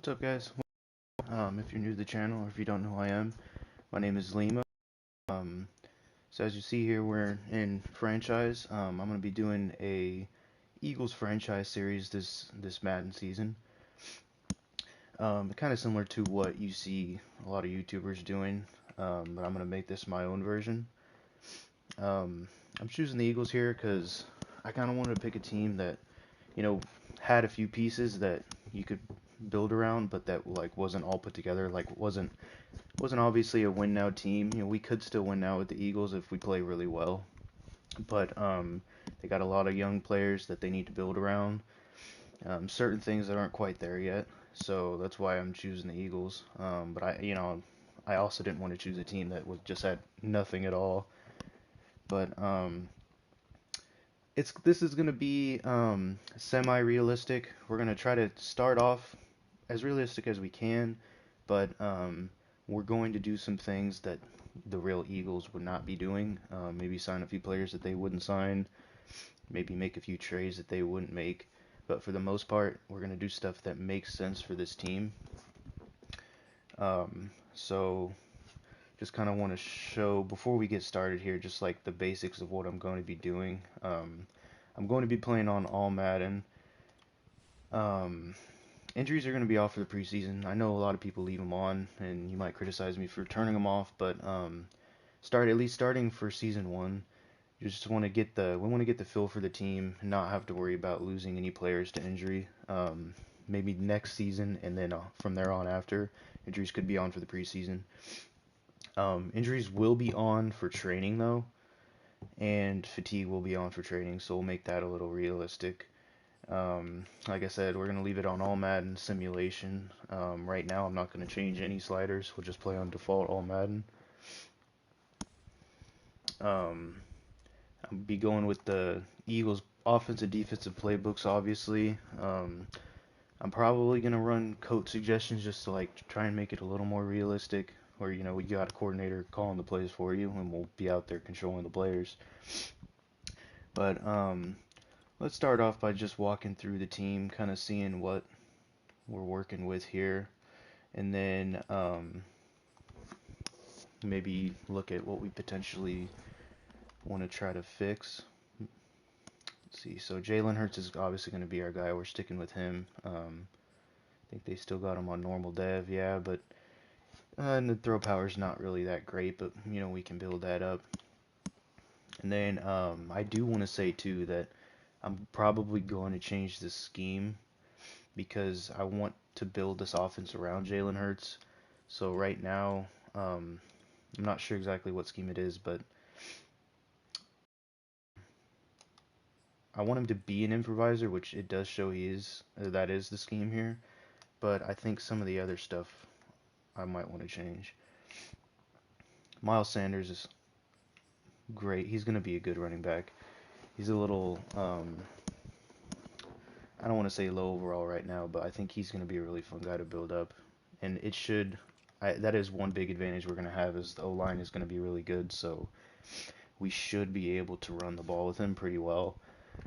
What's up, guys? If you're new to the channel or if you don't know who I am, my name is Lima. Um, so as you see here, we're in franchise. I'm going to be doing a Eagles franchise series this Madden season. Kind of similar to what you see a lot of YouTubers doing, but I'm going to make this my own version. I'm choosing the Eagles here because I kind of wanted to pick a team that, had a few pieces that you could build around, but that like wasn't all put together. Like wasn't obviously a win now team. We could still win now with the Eagles if we play really well, but they got a lot of young players that they need to build around. Certain things that aren't quite there yet, so that's why I'm choosing the Eagles. But I also didn't want to choose a team that was just had nothing at all. But this is gonna be semi-realistic. We're gonna try to start off as realistic as we can, but we're going to do some things that the real Eagles would not be doing. Maybe sign a few players that they wouldn't sign, maybe make a few trades that they wouldn't make. But for the most part, we're going to do stuff that makes sense for this team. So just kind of want to show, before we get started here, just like the basics of what I'm going to be doing. I'm going to be playing on all Madden. Injuries are going to be off for the preseason. I know a lot of people leave them on, and you might criticize me for turning them off, but at least starting for season one, you just want to we want to get the feel for the team, and not have to worry about losing any players to injury. Maybe next season, and then from there on after, injuries could be on for the preseason. Injuries will be on for training though, and fatigue will be on for training, so we'll make that a little realistic. Like I said, we're going to leave it on all Madden simulation. Right now, I'm not going to change any sliders. We'll just play on default all Madden. I'll be going with the Eagles offensive defensive playbooks, obviously. I'm probably going to run coach suggestions just to like try and make it a little more realistic. Where, we got a coordinator calling the plays for you, and we'll be out there controlling the players. But, let's start off by just walking through the team, kind of seeing what we're working with here, and then maybe look at what we potentially want to try to fix. Let's see, so Jalen Hurts is obviously going to be our guy. We're sticking with him. I think they still got him on normal dev, yeah, but and the throw power is not really that great, but we can build that up. And then I do want to say too that I'm probably going to change the scheme because I want to build this offense around Jalen Hurts. So right now, I'm not sure exactly what scheme it is, but I want him to be an improviser, which it does show he is. That is the scheme here. But I think some of the other stuff I might want to change. Miles Sanders is great. He's going to be a good running back. He's a little, I don't want to say low overall right now, but I think he's going to be a really fun guy to build up. And that is one big advantage we're going to have, is the O-line is going to be really good, so we should be able to run the ball with him pretty well.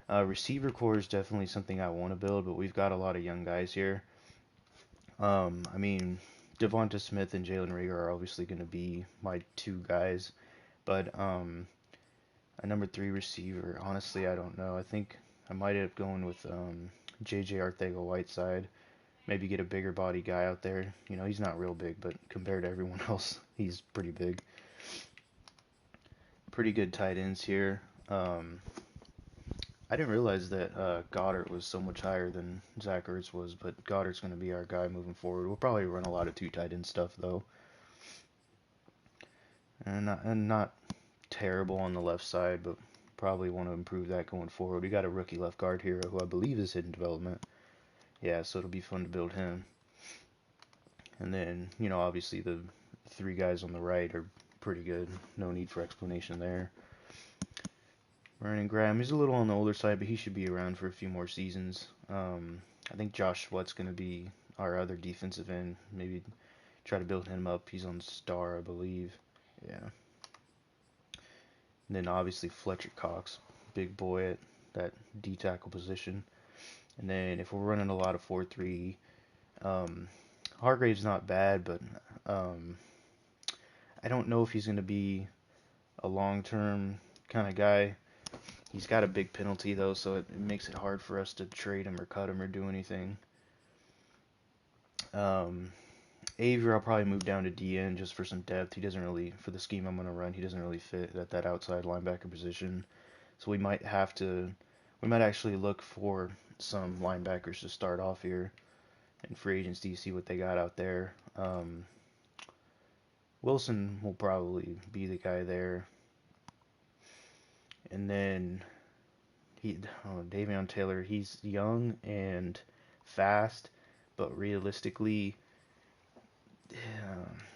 Receiver core is definitely something I want to build, but we've got a lot of young guys here. I mean, Devonta Smith and Jalen Reagor are obviously going to be my two guys, but a number 3 receiver, honestly, I don't know. I think I might end up going with J.J. Arcega-Whiteside. Maybe get a bigger body guy out there. He's not real big, but compared to everyone else, he's pretty big. Pretty good tight ends here. I didn't realize that Goddard was so much higher than Zach Ertz was, but Goddard's going to be our guy moving forward. We'll probably run a lot of 2 tight end stuff, though. And not terrible on the left side, but probably want to improve that going forward. We got a rookie left guard here who I believe is hidden development. Yeah, so it'll be fun to build him. And then, obviously the 3 guys on the right are pretty good. No need for explanation there. Vernon Graham, he's a little on the older side, but he should be around for a few more seasons. I think Josh Sweat's going to be our other defensive end. Maybe try to build him up. He's on star, I believe. Yeah. And then obviously Fletcher Cox, big boy at that D tackle position. And then if we're running a lot of 4-3, Hargrave's not bad, but um, I don't know if he's going to be a long-term kind of guy. He's got a big penalty though, so it makes it hard for us to trade him or cut him or do anything. Um, Avery, I'll probably move down to DN just for some depth. He doesn't really, for the scheme I'm going to run, he doesn't really fit at that outside linebacker position. So we might actually look for some linebackers to start off here in free agency, see what they got out there. Wilson will probably be the guy there. And then Davion Taylor, he's young and fast, but realistically,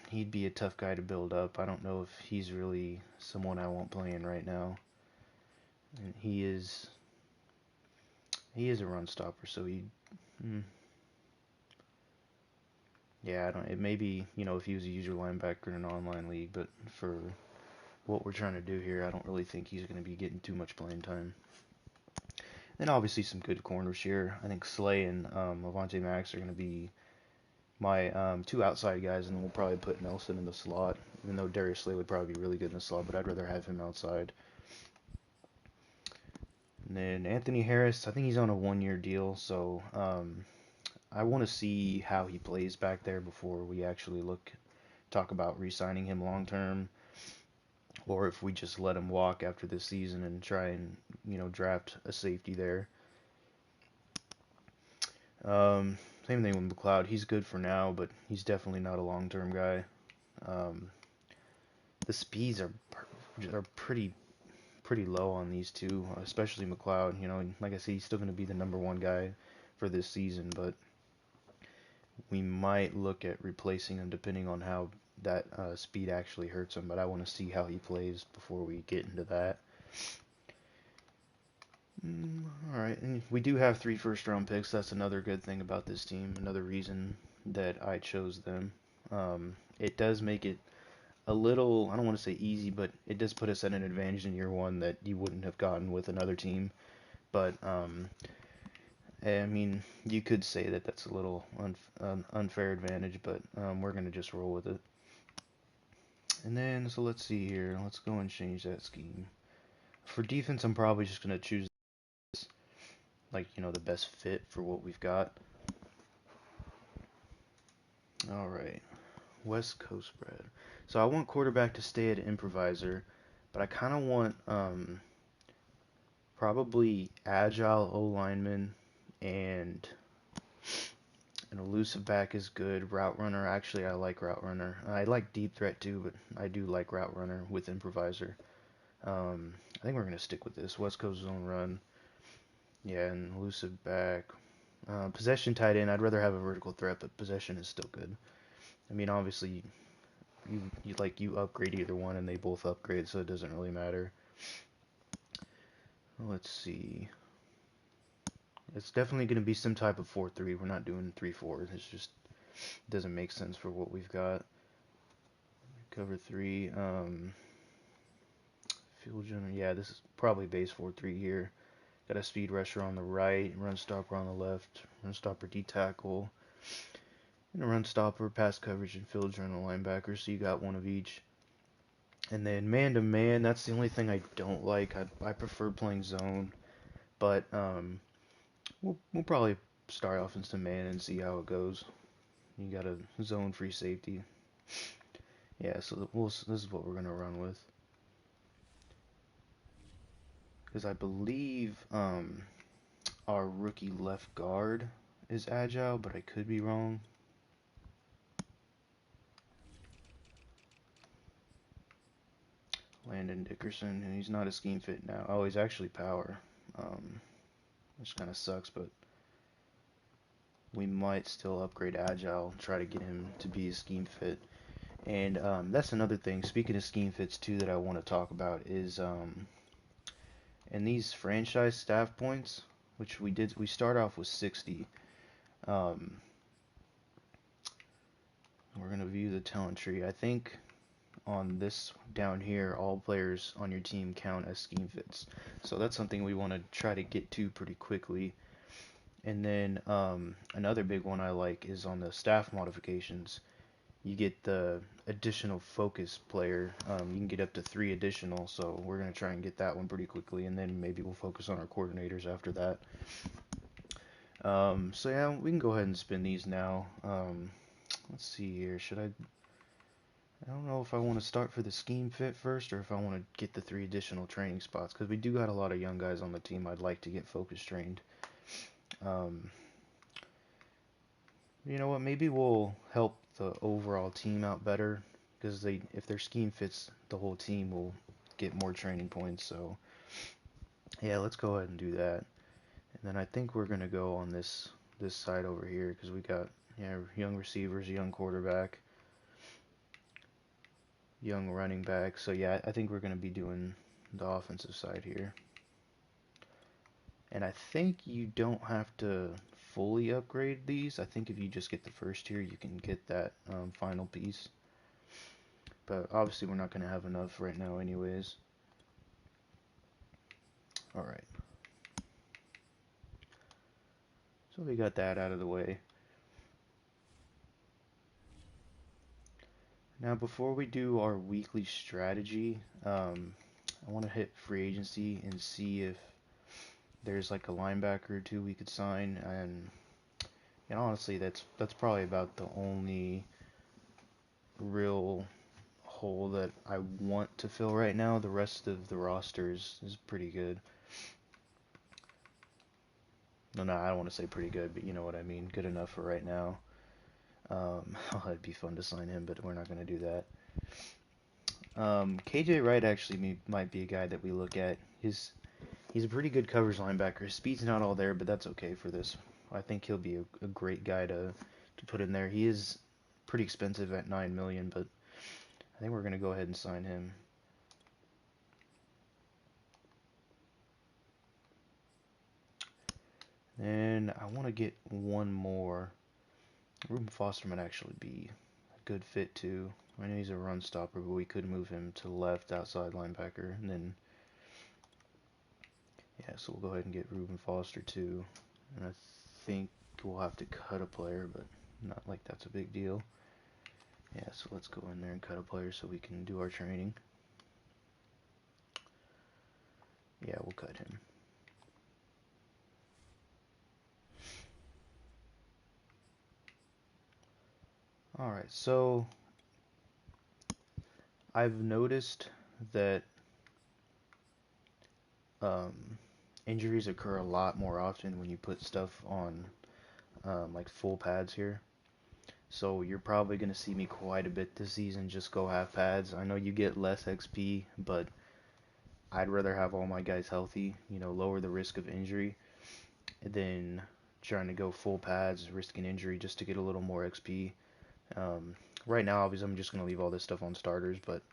he'd be a tough guy to build up. I don't know if he's really someone I want playing right now. And he is a run stopper, so mm, yeah, I don't. It may be, if he was a user linebacker in an online league, but for what we're trying to do here, I don't really think he's going to be getting too much playing time. Then obviously some good corners here. I think Slay and Avonte Max are going to be my two outside guys, and then we'll probably put Nelson in the slot. Even though Darius Slay would probably be really good in the slot, but I'd rather have him outside. And then Anthony Harris, I think he's on a 1-year deal, so I want to see how he plays back there before we actually talk about re-signing him long term, or if we just let him walk after this season and try and draft a safety there. Same thing with McLeod. He's good for now, but he's definitely not a long-term guy. Um, the speeds are pretty low on these two, especially McLeod. Like I said, he's still going to be the number one guy for this season, but we might look at replacing him depending on how that speed actually hurts him. But I want to see how he plays before we get into that. All right, and we do have 3 first-round picks. That's another good thing about this team. Another reason that I chose them. It does make it a little, I don't want to say easy, but it does put us at an advantage in year one that you wouldn't have gotten with another team. But I mean, you could say that that's a little unfair advantage, but we're gonna just roll with it. And then, so let's see here. Let's go and change that scheme. For defense, I'm probably just gonna choose the best fit for what we've got. All right, West Coast spread. So I want quarterback to stay at improviser, but I kind of want probably agile O lineman and an elusive back is good. Route runner, actually, I like route runner. I like deep threat too, but I do like route runner with improviser. I think we're gonna stick with this West Coast zone run. Yeah, and elusive back. Possession tight end. I'd rather have a vertical threat, but possession is still good. I mean, obviously, you upgrade either one, and they both upgrade, so it doesn't really matter. Let's see. It's definitely going to be some type of 4-3. We're not doing 3-4. It's just doesn't make sense for what we've got. Cover 3. Field general. Yeah, this is probably base 4-3 here. Got a speed rusher on the right, run stopper on the left, run stopper D tackle, and a run stopper, pass coverage, and field general linebacker. So you got one of each. And then man to man, that's the only thing I don't like. I prefer playing zone, but we'll probably start off in some man and see how it goes. You got a zone free safety. Yeah, so this is what we're gonna run with. Because I believe our rookie left guard is agile, but I could be wrong. Landon Dickerson, and he's not a scheme fit now. Oh, he's actually power, which kind of sucks, but we might still upgrade agile, try to get him to be a scheme fit. And that's another thing. Speaking of scheme fits too, that I want to talk about is in these franchise staff points, which we start off with 60. We're gonna view the talent tree. I think on this down here, all players on your team count as scheme fits. So that's something we want to try to get to pretty quickly. And then another big one I like is on the staff modifications. You get the additional focus player. You can get up to 3 additional, so we're going to try and get that one pretty quickly, and then maybe we'll focus on our coordinators after that. So yeah, we can go ahead and spin these now. Let's see here. I don't know if I want to start for the scheme fit first or if I want to get the 3 additional training spots, because we do got a lot of young guys on the team I'd like to get focus trained. Um, you know what? Maybe we'll help the overall team out better, because if their scheme fits the whole team, will get more training points. So yeah, let's go ahead and do that. And then I think we're gonna go on this side over here because we got, yeah, young receivers, young quarterback, young running back. So yeah, I think we're gonna be doing the offensive side here. And I think you don't have to fully upgrade these. I think if you just get the first tier, you can get that final piece. But obviously we're not going to have enough right now anyways. Alright. So we got that out of the way. Now before we do our weekly strategy, I want to hit free agency and see if there's like a linebacker or two we could sign. And honestly, that's probably about the only real hole that I want to fill right now. The rest of the roster is pretty good. No, I don't want to say pretty good, but you know what I mean. Good enough for right now. It'd be fun to sign him, but we're not going to do that. KJ Wright actually might be a guy that we look at. He's a pretty good coverage linebacker. His speed's not all there, but that's okay for this. I think he'll be a great guy to put in there. He is pretty expensive at $9 million, but I think we're going to go ahead and sign him. And I want to get one more. Reuben Foster might actually be a good fit too. I know he's a run stopper, but we could move him to left outside linebacker. And then, yeah, so we'll go ahead and get Reuben Foster too. And I think we'll have to cut a player, but not like that's a big deal. Yeah, so let's go in there and cut a player so we can do our training. Yeah, we'll cut him. Alright, so I've noticed that injuries occur a lot more often when you put stuff on like full pads here. So you're probably going to see me quite a bit this season just go half pads. I know you get less XP, but I'd rather have all my guys healthy, lower the risk of injury, than trying to go full pads, risking injury just to get a little more XP. Right now, obviously, I'm just going to leave all this stuff on starters, but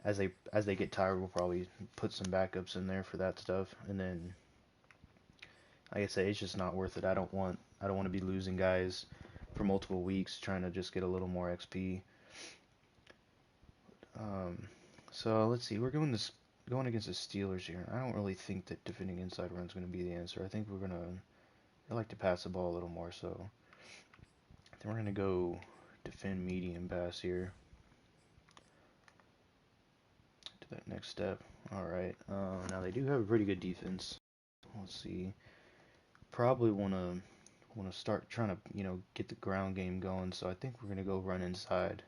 as they get tired, we'll probably put some backups in there for that stuff. And then, like I say, it's just not worth it. I don't want to be losing guys for multiple weeks trying to just get a little more XP. So let's see. We're going against the Steelers here. I don't really think that defending inside run is going to be the answer. I think I like to pass the ball a little more. So then we're going to go defend medium pass here. To that next step. All right. Now they do have a pretty good defense. Let's see. Probably want to start trying to get the ground game going. So I think we're going to go run inside.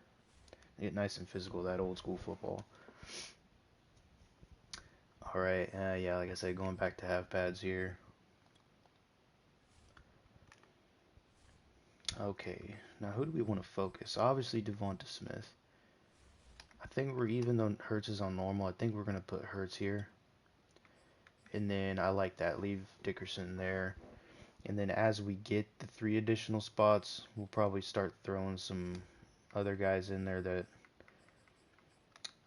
Get nice and physical, that old school football. Alright, yeah, like I said, going back to half pads here. Okay, now who do we want to focus? Obviously Devonta Smith. I think even though Hurts is on normal, I think we're going to put Hurts here. And then I like that, leave Dickerson there. And then as we get the 3 additional spots, we'll probably start throwing some other guys in there that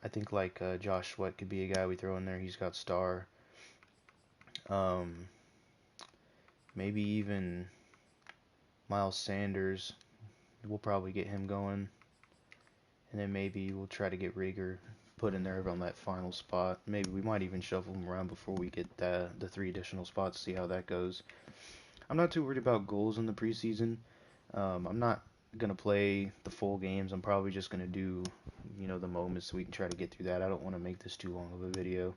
I think like Josh Sweat could be a guy we throw in there. He's got star. Maybe even Miles Sanders. We'll probably get him going. And then maybe we'll try to get Rieger put in there on that final spot. Maybe we might even shuffle him around before we get the 3 additional spots, see how that goes. I'm not too worried about goals in the preseason. I'm not gonna play the full games. I'm probably just gonna do, the moments so we can try to get through that. I don't want to make this too long of a video.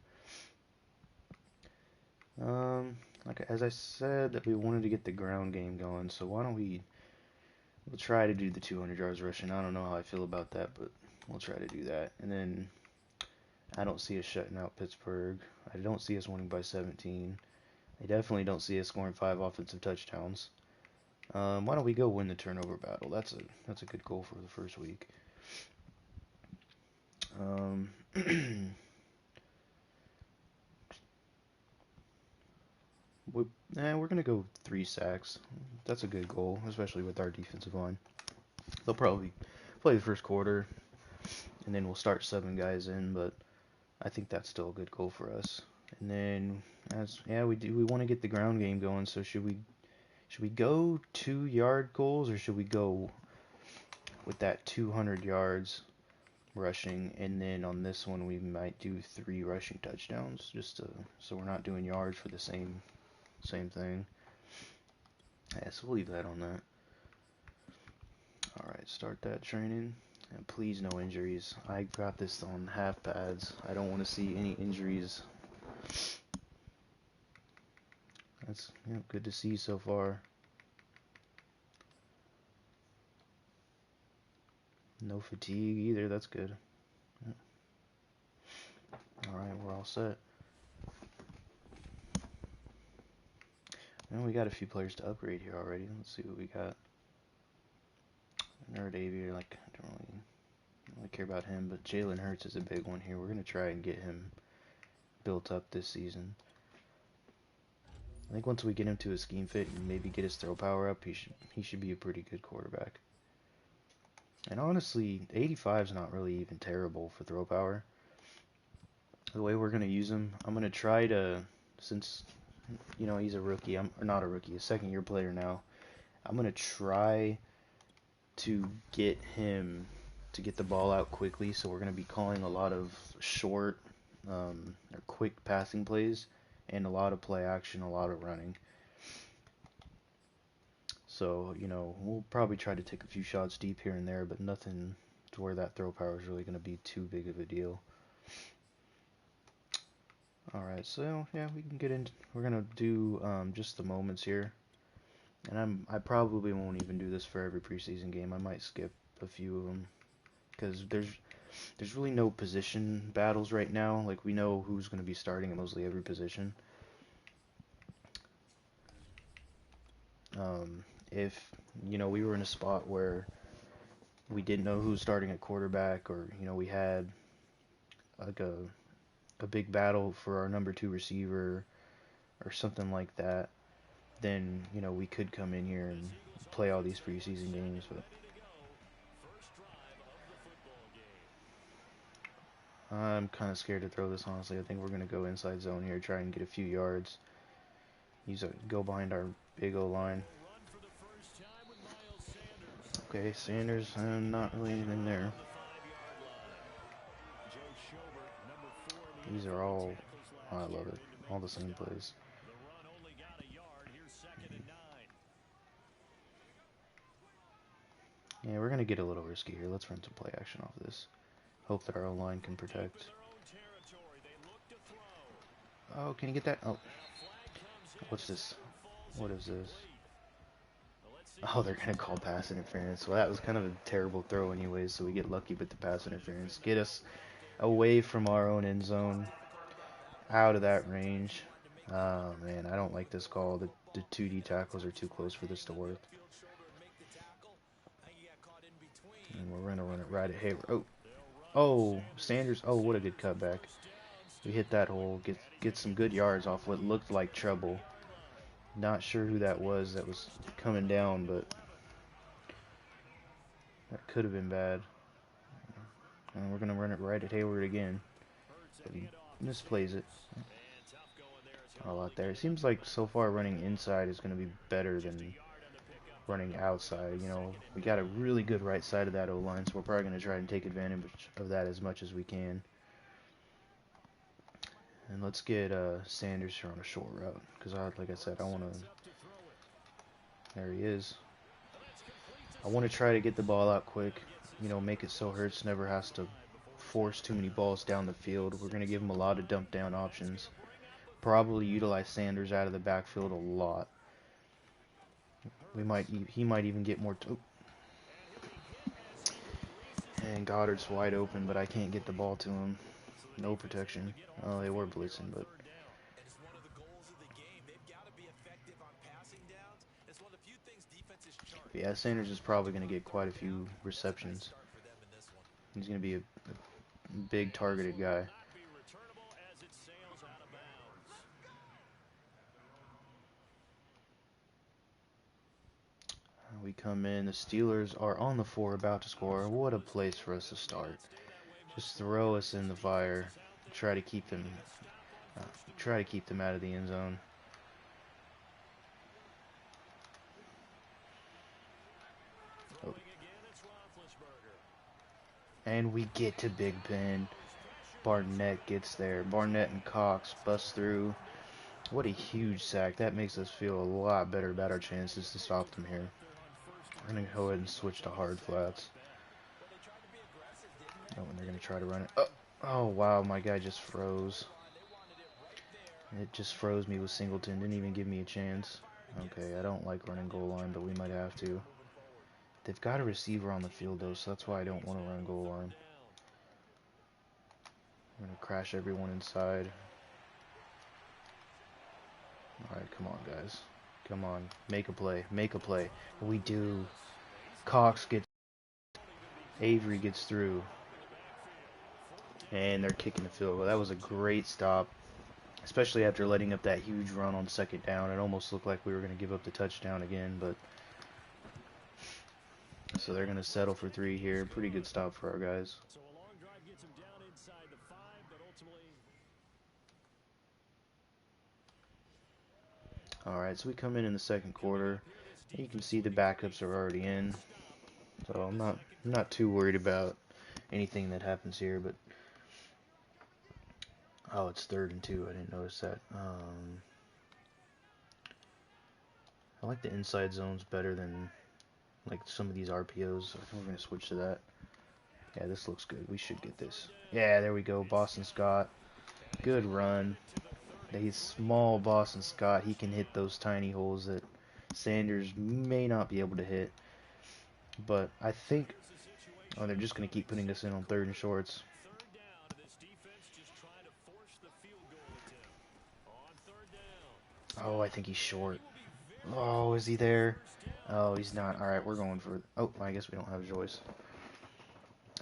Like as I said, that we wanted to get the ground game going, so why don't we'll try to do the 200 yards rushing. I don't know how I feel about that, but we'll try to do that. And then I don't see us shutting out Pittsburgh. I don't see us winning by 17. I definitely don't see us scoring 5 offensive touchdowns. Why don't we go win the turnover battle? That's a good goal for the first week. We're gonna go 3 sacks. That's a good goal, especially with our defensive line. They'll probably play the first quarter, and then we'll start 7 guys in, but I think that's still a good goal for us. And then, we want to get the ground game going. So should we go 2-yard goals, or should we go with that 200 yards rushing, and then on this one we might do 3 rushing touchdowns, so we're not doing yards for the same thing. Yeah, so we'll leave that on that. All right, start that training. And please, no injuries. I got this on half pads. I don't want to see any injuries. That's good to see so far. No fatigue either. That's good. All right, we're all set. And we got a few players to upgrade here already. Let's see what we got. Nerd Aviator, I don't really care about him, but Jalen Hurts is a big one here. We're gonna try and get him built up this season. I think once we get him to a scheme fit and maybe get his throw power up, he should be a pretty good quarterback. And honestly, 85 is not really even terrible for throw power. The way we're gonna use him, I'm gonna try to, since he's a rookie, or not a rookie, a second-year player now. I'm gonna try to get him to get the ball out quickly, so we're going to be calling a lot of short or quick passing plays and a lot of play action, a lot of running. So, we'll probably try to take a few shots deep here and there, but nothing to where that throw power is really going to be too big of a deal. Alright, so yeah, we can get into, we're going to do just the moments here. And I probably won't even do this for every preseason game. I might skip a few of them because there's really no position battles right now. Like, we know who's going to be starting at mostly every position. If we were in a spot where we didn't know who's starting at quarterback, or we had like a big battle for our number 2 receiver or something like that, then we could come in here and play all these preseason games. But I'm kind of scared to throw this, honestly. I think we're gonna go inside zone here, try and get a few yards. Go behind our big O line. Okay, Sanders, not really anything there. These are all, I love it, all the same plays. Yeah, we're gonna get a little risky here. Let's run some play action off this. Hope that our O-line can protect. Oh, can you get that? Oh. What's this? What is this? Oh, they're going to call pass interference. Well, that was kind of a terrible throw anyways, so we get lucky with the pass interference. Get us away from our own end zone. Out of that range. Oh, man, I don't like this call. The 2D tackles are too close for this to work. And we're going to run it right at Hayward. Oh, Sanders. Oh, what a good cutback. We hit that hole. Get some good yards off what looked like trouble. Not sure who that was coming down, but that could have been bad. And we're going to run it right at Hayward again. But he misplays it. A lot there. It seems like so far running inside is going to be better than running outside. We got a really good right side of that O-line, so we're probably going to try and take advantage of that as much as we can. And let's get Sanders here on a short route, because like I said, I want to There he is. I want to try to get the ball out quick. You know, make it so Hurts never has to force too many balls down the field. We're going to give him a lot of dump down options. Probably utilize Sanders out of the backfield a lot. He might even get more. And Goddard's wide open, but I can't get the ball to him. No protection. Oh, they were blitzing, but yeah, Sanders is probably going to get quite a few receptions. He's going to be a big targeted guy. We come in. The Steelers are on the 4, about to score. What a place for us to start. Just throw us in the fire. Try to keep them. Try to keep them out of the end zone. Oh. And we get to Big Ben. Barnett gets there. Barnett and Cox bust through. What a huge sack. That makes us feel a lot better about our chances to stop them here. We're going to go ahead and switch to hard flats. Oh, and they're going to try to run it. Oh, wow, my guy just froze. It just froze me with Singleton. Didn't even give me a chance. Okay, I don't like running goal line, but we might have to. They've got a receiver on the field, though, so that's why I don't want to run goal line. I'm going to crash everyone inside. Alright, come on, guys. Come on. Make a play. Make a play. We do. Cox gets... Avery gets through. And they're kicking the field goal. That was a great stop. Especially after letting up that huge run on second down. It almost looked like we were going to give up the touchdown again, but... So they're going to settle for 3 here. Pretty good stop for our guys. Alright, so we come in the second quarter. You can see the backups are already in. So I'm not too worried about anything that happens here, but... Oh, it's 3rd and 2. I didn't notice that. I like the inside zones better than like some of these RPOs. I think we're going to switch to that. Yeah, this looks good. We should get this. Yeah, there we go. Boston Scott. Good run. He's small Boston Scott. He can hit those tiny holes that Sanders may not be able to hit. But I think... Oh, they're just going to keep putting us in on 3rd and shorts. Oh, I think he's short. Oh, is he there? Oh, he's not. Alright, we're going for... Oh, I guess we don't have Joyce.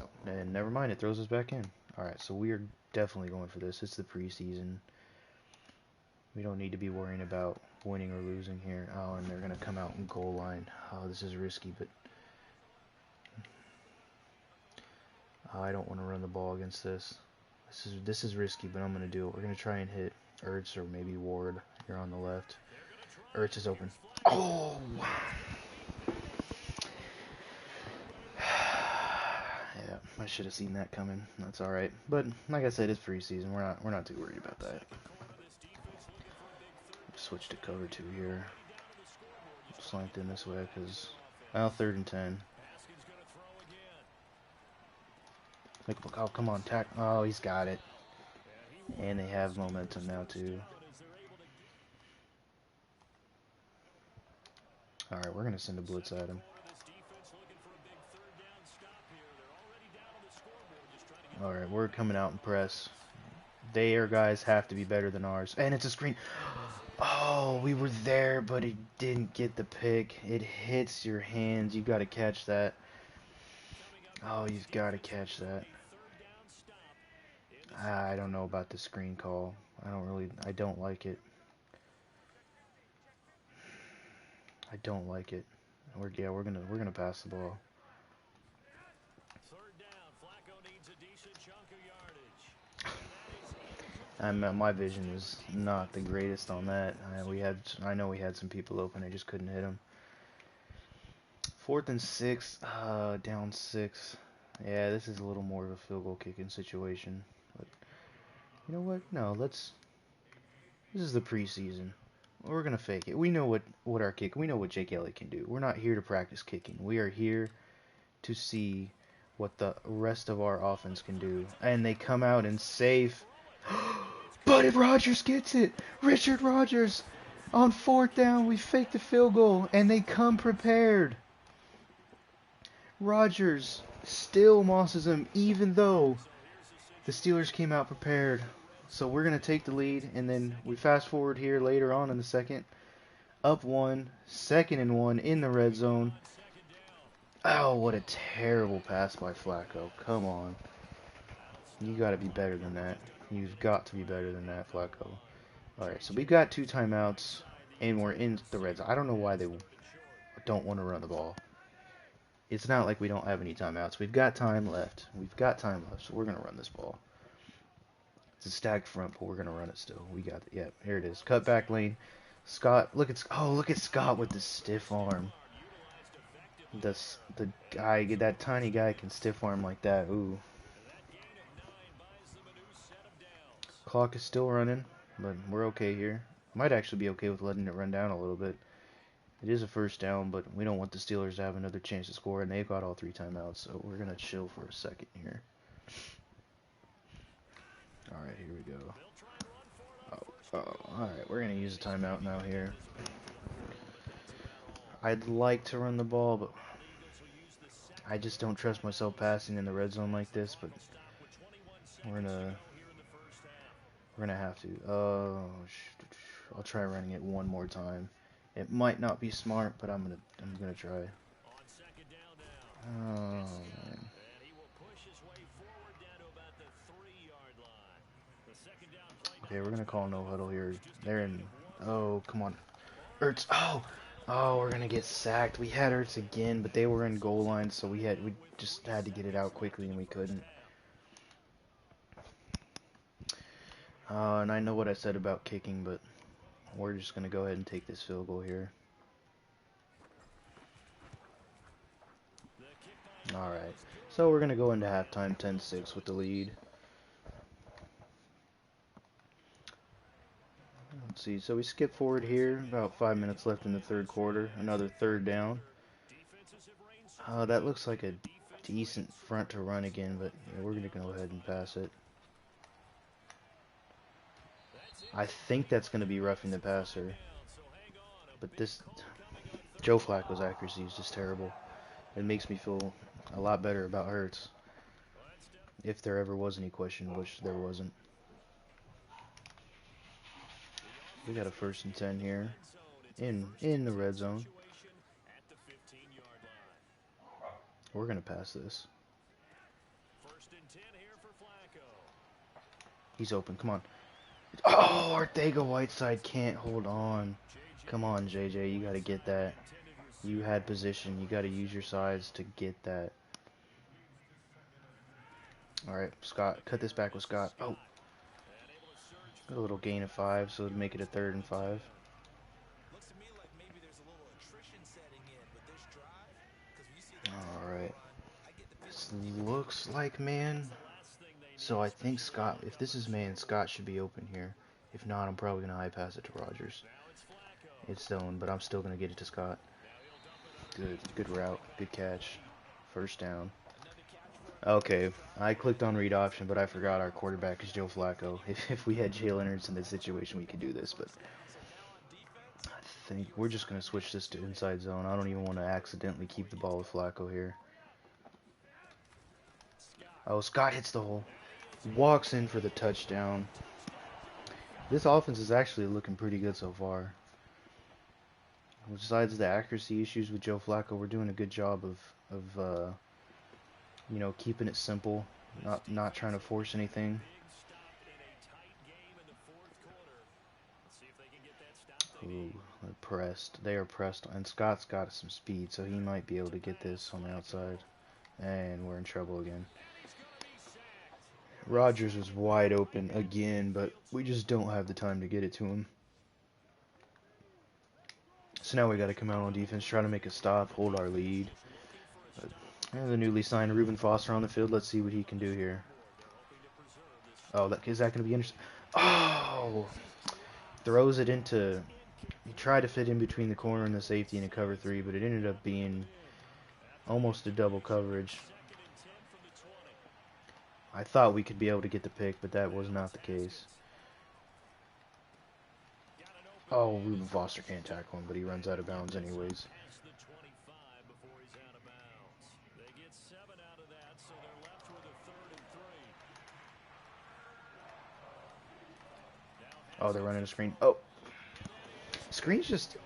Oh, and never mind. It throws us back in. Alright, so we are definitely going for this. It's the preseason. We don't need to be worrying about winning or losing here. Oh, and they're going to come out in goal line. Oh, this is risky, but... Oh, I don't want to run the ball against this. This is risky, but I'm going to do it. We're going to try and hit Ertz or maybe Ward here on the left. Ertz is open. Oh! Yeah, I should have seen that coming. That's all right. But like I said, it's preseason. We're not too worried about that. Switch to cover 2 here. Slanked in this way because now 3rd and 10. Oh, come on, tack. Oh, he's got it. And they have momentum now too. All right, we're gonna send a blitz at him. All right, we're coming out and press. Their guys have to be better than ours. And it's a screen. Oh, we were there, but it didn't get the pick. It hits your hands. You got to catch that. Oh, you've got to catch that. I don't know about the screen call. I don't like it. I don't like it. We're gonna pass the ball. My vision is not the greatest on that. I know we had some people open. I just couldn't hit them. 4th and 6. Down 6. Yeah, this is a little more of a field goal kicking situation. But you know what? No, this is the preseason. We're gonna fake it. We know what our kick. We know what Jake Elliott can do. We're not here to practice kicking. We are here to see what the rest of our offense can do. And they come out and save. But if Rodgers gets it, Richard Rodgers, on 4th down, we fake the field goal, and they come prepared. Rodgers still mosses him, even though the Steelers came out prepared. So we're going to take the lead, and then we fast forward here later on in the second. Up 1, 2nd and 1 in the red zone. Oh, what a terrible pass by Flacco. Come on. You got to be better than that. You've got to be better than that, Flacco. Alright, so we've got 2 timeouts, and we're in the red zone. I don't know why they don't want to run the ball. It's not like we don't have any timeouts. We've got time left. So we're going to run this ball. It's a stacked front, but we're going to run it still. We got it. Yeah, here it is. Cut back lane. Scott, look at Scott with the stiff arm. The guy, that tiny guy can stiff arm like that. Ooh. Clock is still running, but we're okay here. Might actually be okay with letting it run down a little bit. It is a 1st down, but we don't want the Steelers to have another chance to score, and they've got all 3 timeouts, so we're going to chill for a second here. Alright, here we go. Alright, we're going to use a timeout now here. I'd like to run the ball, but I just don't trust myself passing in the red zone like this, but we're gonna have to. I'll try running it one more time. It might not be smart, but I'm gonna try. Oh man. Okay, we're gonna call no huddle here. They're in. Oh, come on, Ertz. Oh, we're gonna get sacked. We had Ertz again, but they were in goal line, so we just had to get it out quickly, and we couldn't. And I know what I said about kicking, but we're just gonna go ahead and take this field goal here. All right, so we're gonna go into halftime 10-6 with the lead. Let's see, so we skip forward here, about 5 minutes left in the 3rd quarter, another 3rd down. That looks like a decent front to run again, but yeah, we're going to go ahead and pass it. I think that's going to be roughing the passer, but Joe Flacco's accuracy is just terrible. It makes me feel a lot better about Hurts, if there ever was any question, which there wasn't. We got a 1st and 10 here in the red zone. We're gonna pass this. He's open. Come on. Oh, Ortega-Whiteside can't hold on. Come on, JJ. You gotta get that. You had position. You gotta use your size to get that. All right, Scott. Cut this back with Scott. Oh. A little gain of 5, so it'd make it a 3rd and 5. Alright. This looks like man. So I think Scott, if this is man, Scott should be open here. If not, I'm probably going to high pass it to Rodgers. It's zone, but I'm still going to get it to Scott. Good route. Good catch. 1st down. Okay, I clicked on read option, but I forgot our quarterback is Joe Flacco. If we had Jalen Hurts in this situation, we could do this, but I think we're just going to switch this to inside zone. I don't even want to accidentally keep the ball with Flacco here. Oh, Scott hits the hole. Walks in for the touchdown. This offense is actually looking pretty good so far. Besides the accuracy issues with Joe Flacco, we're doing a good job of you know, keeping it simple, not trying to force anything. Ooh, they're pressed. They are pressed, and Scott's got some speed, so he might be able to get this on the outside. And we're in trouble again. Rodgers was wide open again, but we just don't have the time to get it to him. So now we got to come out on defense, try to make a stop, hold our lead. And the newly signed Reuben Foster on the field. Let's see what he can do here. Oh, is that going to be interesting? Oh! Throws it into He tried to fit in between the corner and the safety in a cover 3, but it ended up being almost a double coverage. I thought we could be able to get the pick, but that was not the case. Oh, Reuben Foster can't tackle him, but he runs out of bounds anyways. Oh, they're running a screen. Oh, screens just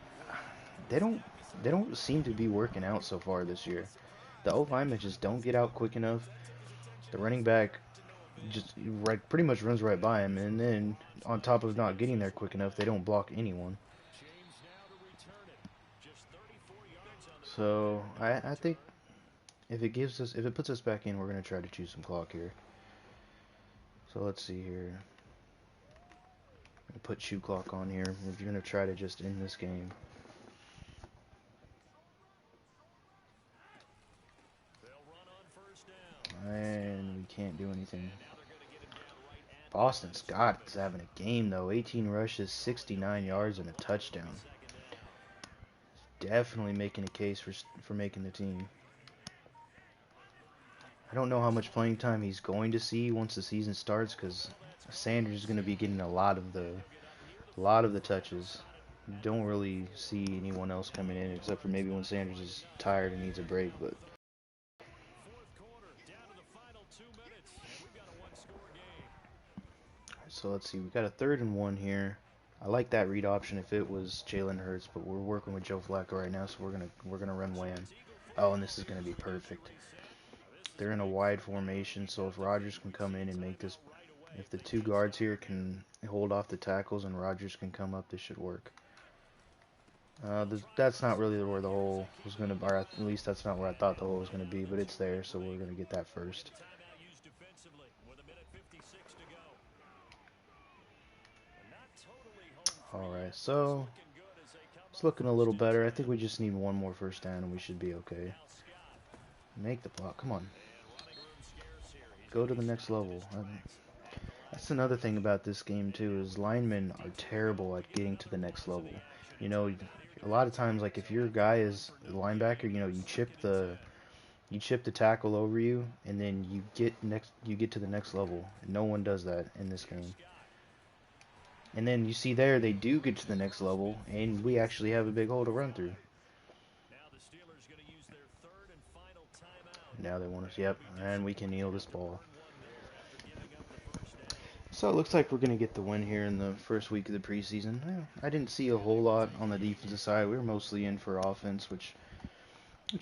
they don't seem to be working out so far this year. The O linemen just don't get out quick enough. The running back just pretty much runs right by him, and then on top of not getting there quick enough, they don't block anyone. So I think if it puts us back in, we're gonna try to choose some clock here. So let's see here. Put shoot clock on here. We're gonna try to just end this game. And we can't do anything. Boston Scott is having a game though. 18 rushes, 69 yards, and a touchdown. Definitely making a case for making the team. I don't know how much playing time he's going to see once the season starts, because Sanders is going to be getting a lot of the touches. Don't really see anyone else coming in except for maybe when Sanders is tired and needs a break, but so let's see. We got a 3rd and 1 here. I like that read option if it was Jalen Hurts, but we're working with Joe Flacco right now, so we're gonna run wham. Oh, and this is gonna be perfect. They're in a wide formation, so if Rodgers can come in and make this, if the 2 guards here can hold off the tackles and Rodgers can come up, this should work. That's not really where the hole was gonna be, or at least that's not where I thought the hole was gonna be, but it's there, so we're gonna get that first. Alright, so it's looking a little better. I think we just need one more first down and we should be okay. Make the block. Come on. Go to the next level. That's another thing about this game too, is linemen are terrible at getting to the next level. You know, a lot of times, like if your guy is a linebacker, you know, you chip the tackle over you, and then you get to the next level. And no one does that in this game. And then you see there, they do get to the next level, and we actually have a big hole to run through. Now they want us, yep, and we can kneel this ball. So it looks like we're going to get the win here in the first week of the preseason. I didn't see a whole lot on the defensive side. We were mostly in for offense, which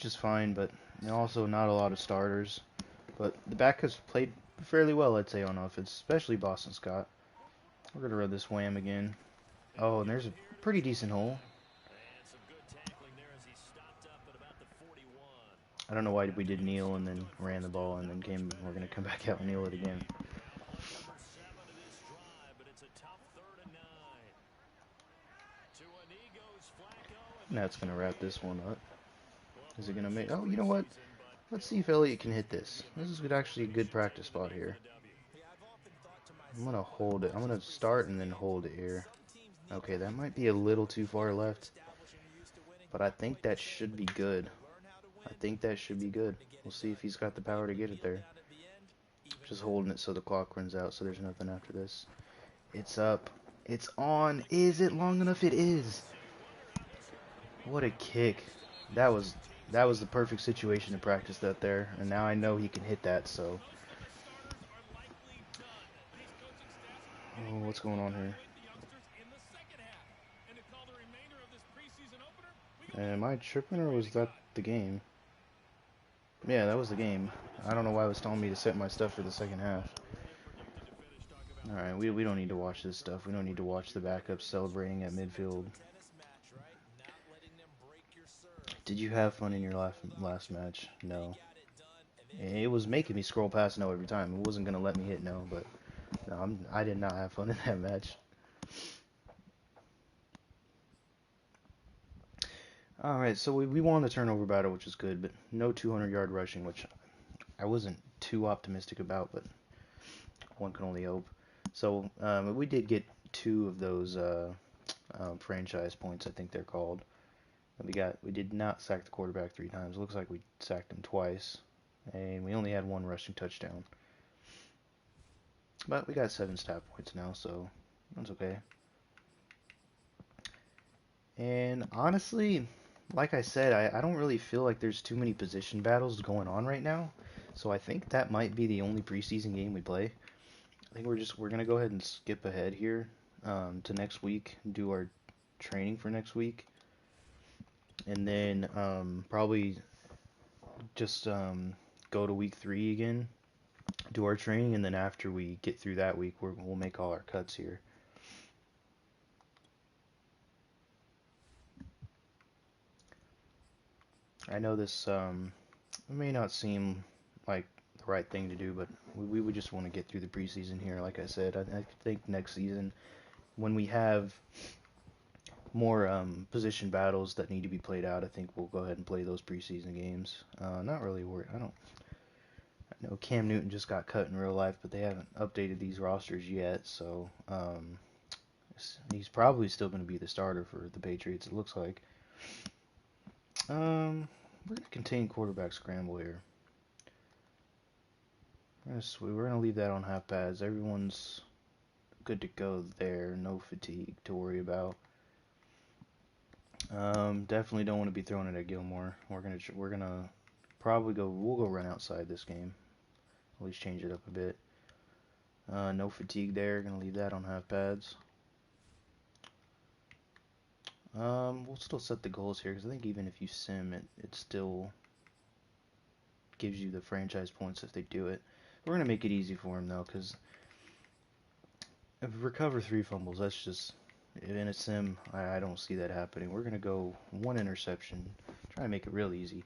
is fine, but also not a lot of starters. But the backups played fairly well, I'd say, on offense, especially Boston Scott. We're going to run this wham again. Oh, and there's a pretty decent hole. I don't know why we did kneel and then ran the ball and then we're going to come back out and kneel it again. Now it's going to wrap this one up. Is it going to make... Oh, you know what? Let's see if Elliott can hit this. This is actually a good practice spot here. I'm going to hold it. I'm going to start and then hold it here. Okay, that might be a little too far left. But I think that should be good. We'll see if he's got the power to get it there. Just holding it so the clock runs out, so there's nothing after this. It's up. It's on. Is it long enough? It is. What a kick. That was the perfect situation to practice that there. And now I know he can hit that, so... Oh, what's going on here? Am I tripping, or was that the game? Yeah, that was the game. I don't know why it was telling me to set my stuff for the second half. Alright, we don't need to watch this stuff. We don't need to watch the backups celebrating at midfield. Did you have fun in your last match? No. It was making me scroll past no every time. It wasn't going to let me hit no, but no, I did not have fun in that match. Alright, so we won the turnover battle, which is good, but no 200-yard rushing, which I wasn't too optimistic about, but one can only hope. So we did get 2 of those franchise points, I think they're called. And we did not sack the quarterback 3 times. It looks like we sacked him twice, and we only had 1 rushing touchdown. But we got 7 stat points now, so that's okay. And honestly, like I said, I don't really feel like there's too many position battles going on right now. So I think that might be the only preseason game we play. I think we're gonna go ahead and skip ahead here to next week, do our training for next week, and then probably just go to week 3 again, do our training, and then after we get through that week, we'll make all our cuts here. I know this may not seem like the right thing to do, but we would just want to get through the preseason here. Like I said, I think next season, when we have more position battles that need to be played out, I think we'll go ahead and play those preseason games. Not really worried. I know Cam Newton just got cut in real life, but they haven't updated these rosters yet, so he's probably still going to be the starter for the Patriots, it looks like. We're going to contain quarterback scramble here. We're going to leave that on half pads. Everyone's good to go there. No fatigue to worry about. Definitely don't want to be throwing it at Gilmore. We're gonna probably we'll go run outside this game. At least change it up a bit. No fatigue there. Gonna leave that on half pads. We'll still set the goals here because I think even if you sim it, it still gives you the franchise points if they do it. We're gonna make it easy for him though, because if we recover 3 fumbles, that's just in a sim. I don't see that happening. We're gonna go 1 interception, try to make it real easy.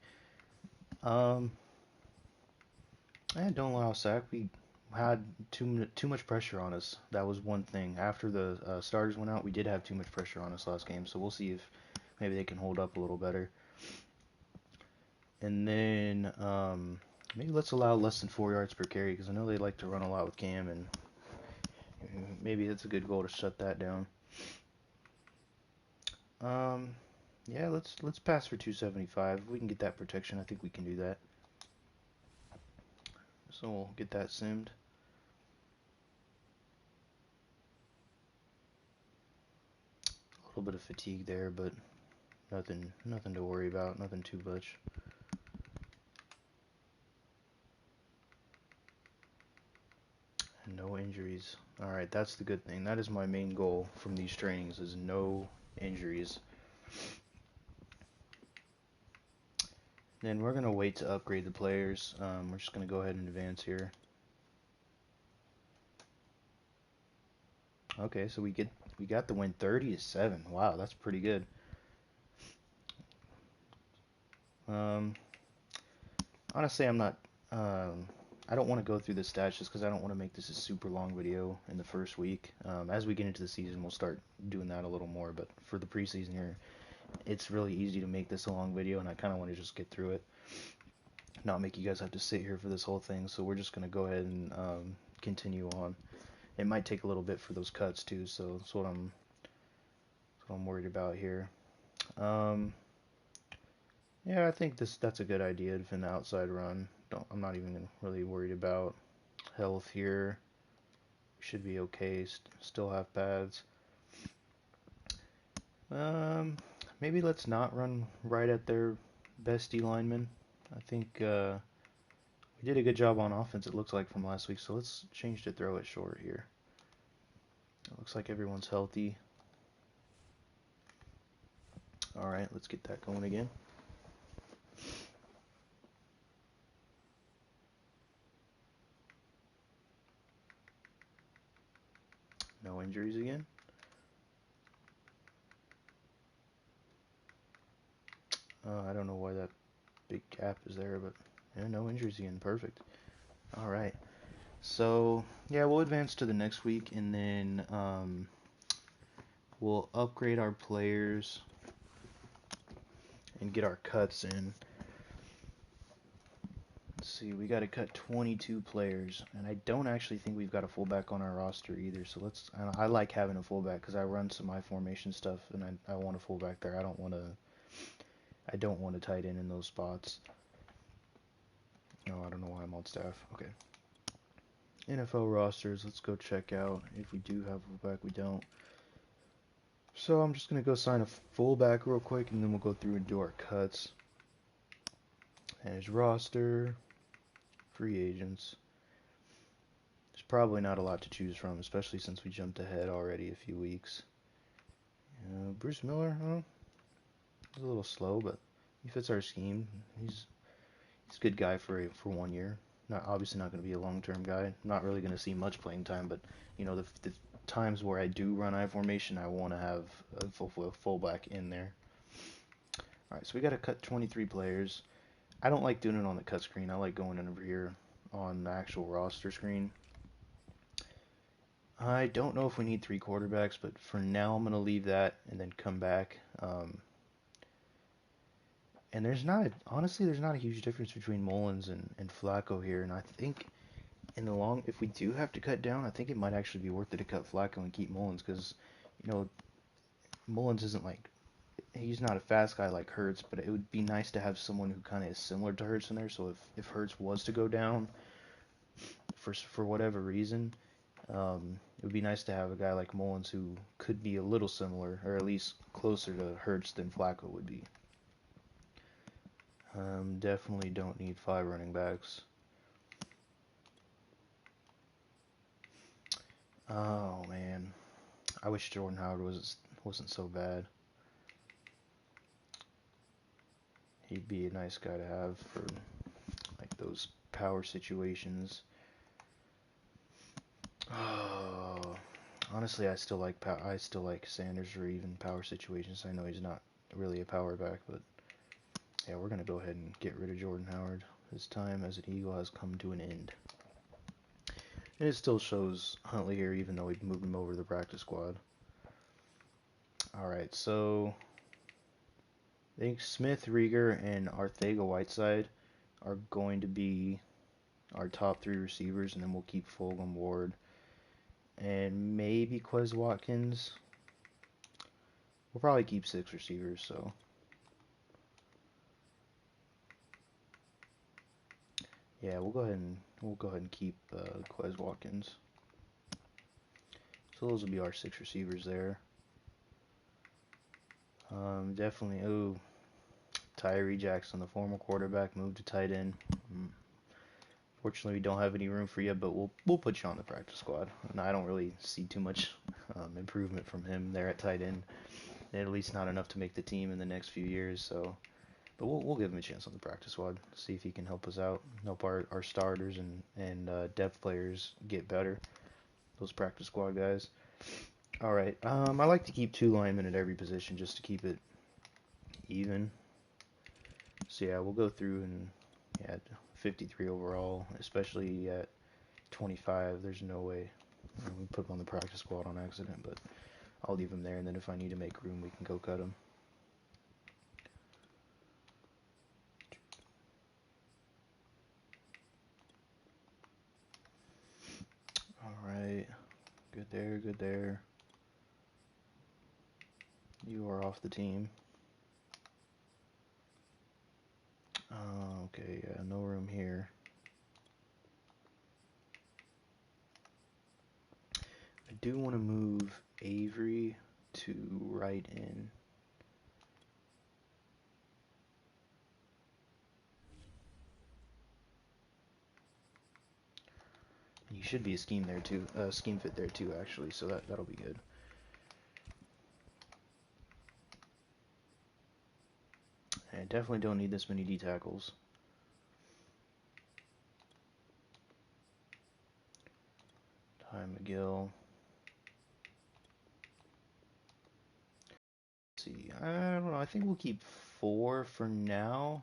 And don't allow a sack. We had too much pressure on us. That was one thing. After the starters went out, we did have too much pressure on us last game. So we'll see if maybe they can hold up a little better. And then maybe let's allow less than 4 yards per carry because I know they like to run a lot with Cam, and maybe that's a good goal to shut that down. Yeah, let's pass for 275. If we can get that protection, I think we can do that. So we'll get that simmed. A little bit of fatigue there, but nothing to worry about, nothing too much. And no injuries. Alright, that's the good thing. That is my main goal from these trainings, is no injuries. Then we're going to wait to upgrade the players. We're just going to go ahead and advance here. Okay, so we got the win 30-7. Wow, that's pretty good. Honestly, I'm not. I don't want to go through the stats just because I don't want to make this a super long video in the first week. As we get into the season, we'll start doing that a little more. But for the preseason here, it's really easy to make this a long video, and I kind of want to just get through it, not make you guys have to sit here for this whole thing. So we're just gonna go ahead and continue on. It might take a little bit for those cuts too, so that's what I'm worried about here. Yeah, I think that's a good idea, to defend the outside run. I'm not even really worried about health here. Should be okay. Still have pads. Maybe let's not run right at their best D lineman. I think we did a good job on offense, it looks like, from last week. So let's change to throw it short here. It looks like everyone's healthy. All right, let's get that going again. No injuries again. I don't know why that big gap is there, but yeah, no injuries again. Perfect. All right. So yeah, we'll advance to the next week, and then we'll upgrade our players and get our cuts in. Let's see, we got to cut 22 players, and I don't actually think we've got a fullback on our roster either. So let's. I like having a fullback because I run some I formation stuff, and I want a fullback there. I don't want to. I don't want a tight end in those spots. No, I don't know why I'm on staff. Okay. NFL rosters. Let's go check out if we do have a fullback. We don't. So I'm just gonna go sign a fullback real quick, and then we'll go through and do our cuts. Manage roster. Free agents. There's probably not a lot to choose from, especially since we jumped ahead already a few weeks. Bruce Miller, he's a little slow, but he fits our scheme. He's a good guy for 1 year. Obviously not going to be a long-term guy. I'm not really going to see much playing time, but the times where I do run I formation, I want to have a fullback in there. All right, so we got to cut 23 players. I don't like doing it on the cut screen. I like going in over here on the actual roster screen. I don't know if we need 3 quarterbacks, but for now I'm going to leave that and then come back. And honestly, there's not a huge difference between Mullins and Flacco here. And I think if we do have to cut down, I think it might actually be worth it to cut Flacco and keep Mullins because, Mullins isn't he's not a fast guy like Hurts, but it would be nice to have someone who kind of is similar to Hurts in there. So if Hurts was to go down for whatever reason, it would be nice to have a guy like Mullins who could be a little similar, or at least closer to Hurts than Flacco would be. Definitely don't need 5 running backs. Oh man, I wish Jordan Howard wasn't so bad. He'd be a nice guy to have for those power situations. Oh, honestly, I still like Sanders for even power situations. I know he's not really a power back, but yeah, we're gonna go ahead and get rid of Jordan Howard. His time as an Eagle has come to an end. And it still shows Huntley here, even though we moved him over to the practice squad. Alright, so I think Smith, Rieger, and Arcega-Whiteside are going to be our top 3 receivers, and then we'll keep Fulgham, Ward, and maybe Quez Watkins. We'll probably keep 6 receivers, so. Yeah, we'll go ahead and keep Quez Watkins. So those will be our 6 receivers there. Definitely. Tyree Jackson, the former quarterback, moved to tight end. Fortunately, we don't have any room for you, but we'll put you on the practice squad. And I don't really see too much improvement from him there at tight end. At least not enough to make the team in the next few years. So, but we'll give him a chance on the practice squad. See if he can help us out, help our starters and depth players get better. Those practice squad guys. All right. I like to keep 2 linemen at every position just to keep it even. So yeah, we'll go through and 53 overall, especially at 25. There's no way we put him on the practice squad on accident, but I'll leave him there, and then if I need to make room, we can go cut him. All right, good there, good there. You are off the team. Okay, yeah, no room here. I do want to move Avery to right in. He should be a scheme fit there too, actually. So that'll be good. I definitely don't need this many D tackles. Ty McGill. Let's see, I don't know. I think we'll keep 4 for now.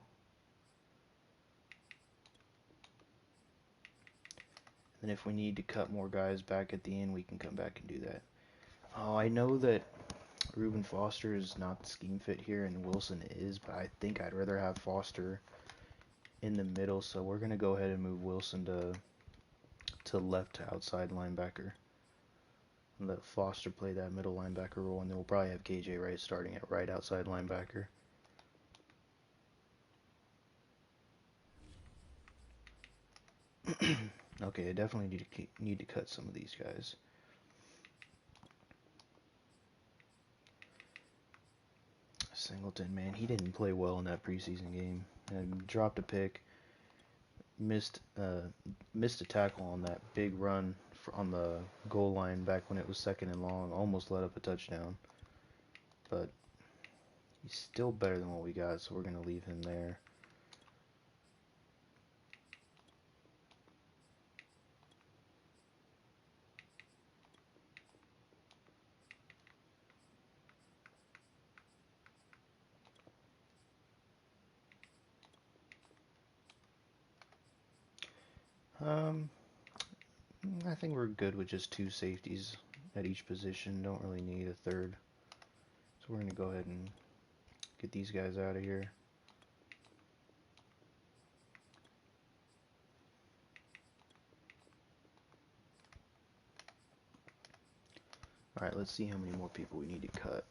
And if we need to cut more guys back at the end, we can come back and do that. Oh, I know that Reuben Foster is not the scheme fit here, and Wilson is, but I think I'd rather have Foster in the middle, so we're going to go ahead and move Wilson to left outside linebacker. And let Foster play that middle linebacker role, and then we'll probably have KJ Wright starting at right outside linebacker. Okay, I definitely need to cut some of these guys. Singleton, man, he didn't play well in that preseason game. And dropped a pick, missed a tackle on that big run on the goal line back when it was 2nd and long. Almost let up a touchdown, but he's still better than what we got, so we're gonna leave him there. I think we're good with just 2 safeties at each position. Don't really need a third. So we're going to go ahead and get these guys out of here. Alright, let's see how many more people we need to cut.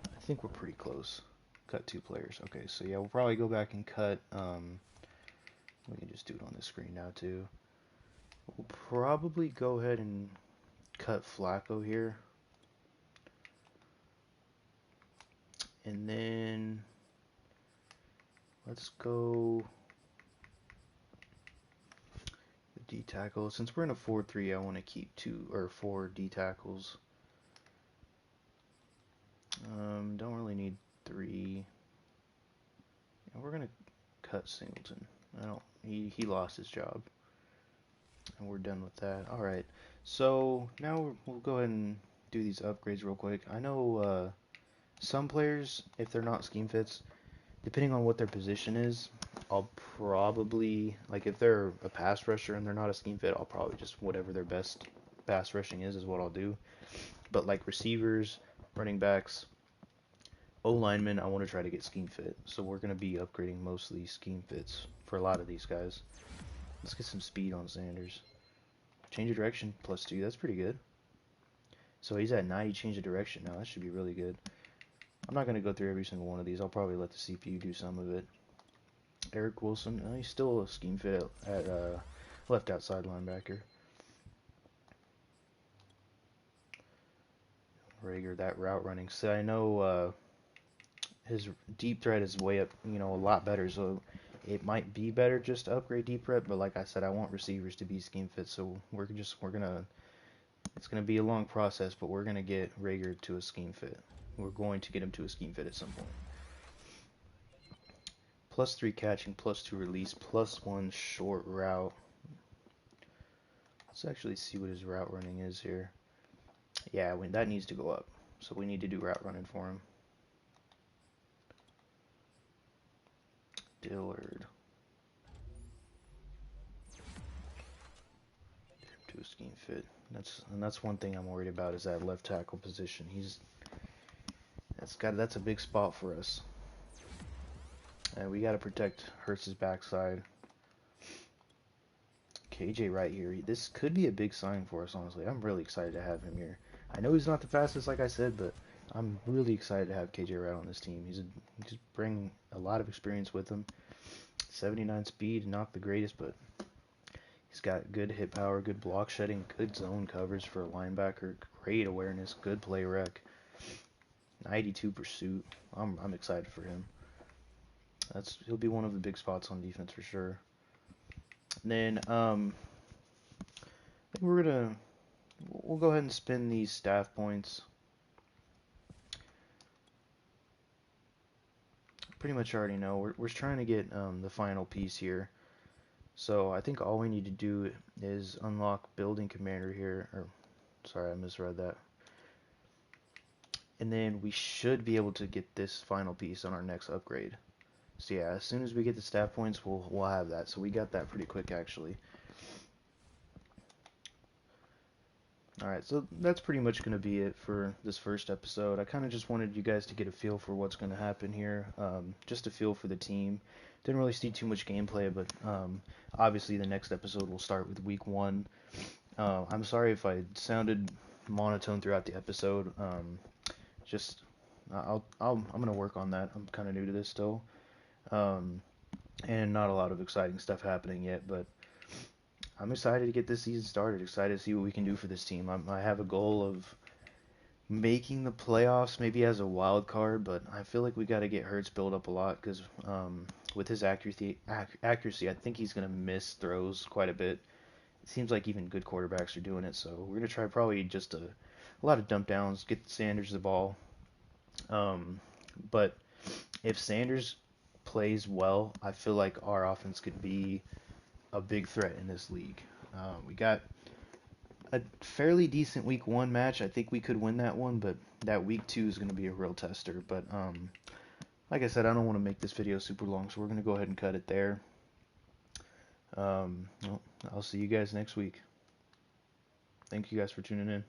I think we're pretty close. Cut 2 players. Okay, so yeah, we'll probably go back and cut. We can just do it on the screen now too. We'll probably go ahead and cut Flacco here. And then let's go the D tackle. Since we're in a 4-3, I want to keep 2 or 4 D tackles. Don't really need 3. And we're gonna cut Singleton. He lost his job. And we're done with that. Alright, so now we'll go ahead and do these upgrades real quick. I know some players, if they're not scheme fits, depending on what their position is, I'll probably, like if they're a pass rusher and they're not a scheme fit, I'll probably just whatever their best pass rushing is what I'll do. But like receivers, running backs, O-linemen, I want to try to get scheme fit. So we're going to be upgrading mostly scheme fits for a lot of these guys. Let's get some speed on Sanders. Change of direction, +2. That's pretty good. So he's at 90 change of direction now. That should be really good. I'm not going to go through every single one of these. I'll probably let the CPU do some of it. Eric Wilson, he's still a scheme fit at left outside linebacker. Rager, that route running. So I know his deep threat is way up, a lot better. So it might be better just to upgrade deep threat. But like I said, I want receivers to be scheme fit. So it's gonna be a long process, but we're gonna get Rager to a scheme fit. We're going to get him to a scheme fit at some point. +3 catching, +2 release, +1 short route. Let's actually see what his route running is here. Yeah, that needs to go up. So we need to do route running for him. Dillard. Get him to a scheme fit. That's one thing I'm worried about is that left tackle position. That's a big spot for us. And we got to protect Hurts' backside. KJ Wright here. This could be a big sign for us, honestly. I'm really excited to have him here. I know he's not the fastest, like I said, but I'm really excited to have KJ Wright on this team. He's just bring a lot of experience with him. 79 speed, not the greatest, but he's got good hit power, good block shedding, good zone coverage for a linebacker, great awareness, good play rec, 92 pursuit. I'm excited for him. He'll be one of the big spots on defense for sure. And then I think we'll go ahead and spin these staff points. Pretty much already know. We're trying to get the final piece here. So I think all we need to do is unlock building commander here. Or sorry, I misread that. And then we should be able to get this final piece on our next upgrade. So yeah, as soon as we get the staff points, we'll have that. So we got that pretty quick actually. Alright, so that's pretty much going to be it for this first episode. I kind of just wanted you guys to get a feel for what's going to happen here, just a feel for the team. didn't really see too much gameplay, but obviously the next episode will start with week 1. I'm sorry if I sounded monotone throughout the episode. Just I'm gonna work on that. I'm kind of new to this still, um, and not a lot of exciting stuff happening yet. But I'm excited to get this season started. Excited to see what we can do for this team. I have a goal of making the playoffs, maybe as a wild card, but I feel like we got to get Hurts built up a lot because with his accuracy, I think he's gonna miss throws quite a bit. It seems like even good quarterbacks are doing it, so we're gonna try probably just a lot of dump downs, get Sanders the ball. Um, but if Sanders plays well, I feel like our offense could be a big threat in this league. We got a fairly decent week 1 match. I think we could win that one, but that week 2 is going to be a real tester. But like I said, I don't want to make this video super long, so we're going to go ahead and cut it there. Well, I'll see you guys next week. Thank you guys for tuning in.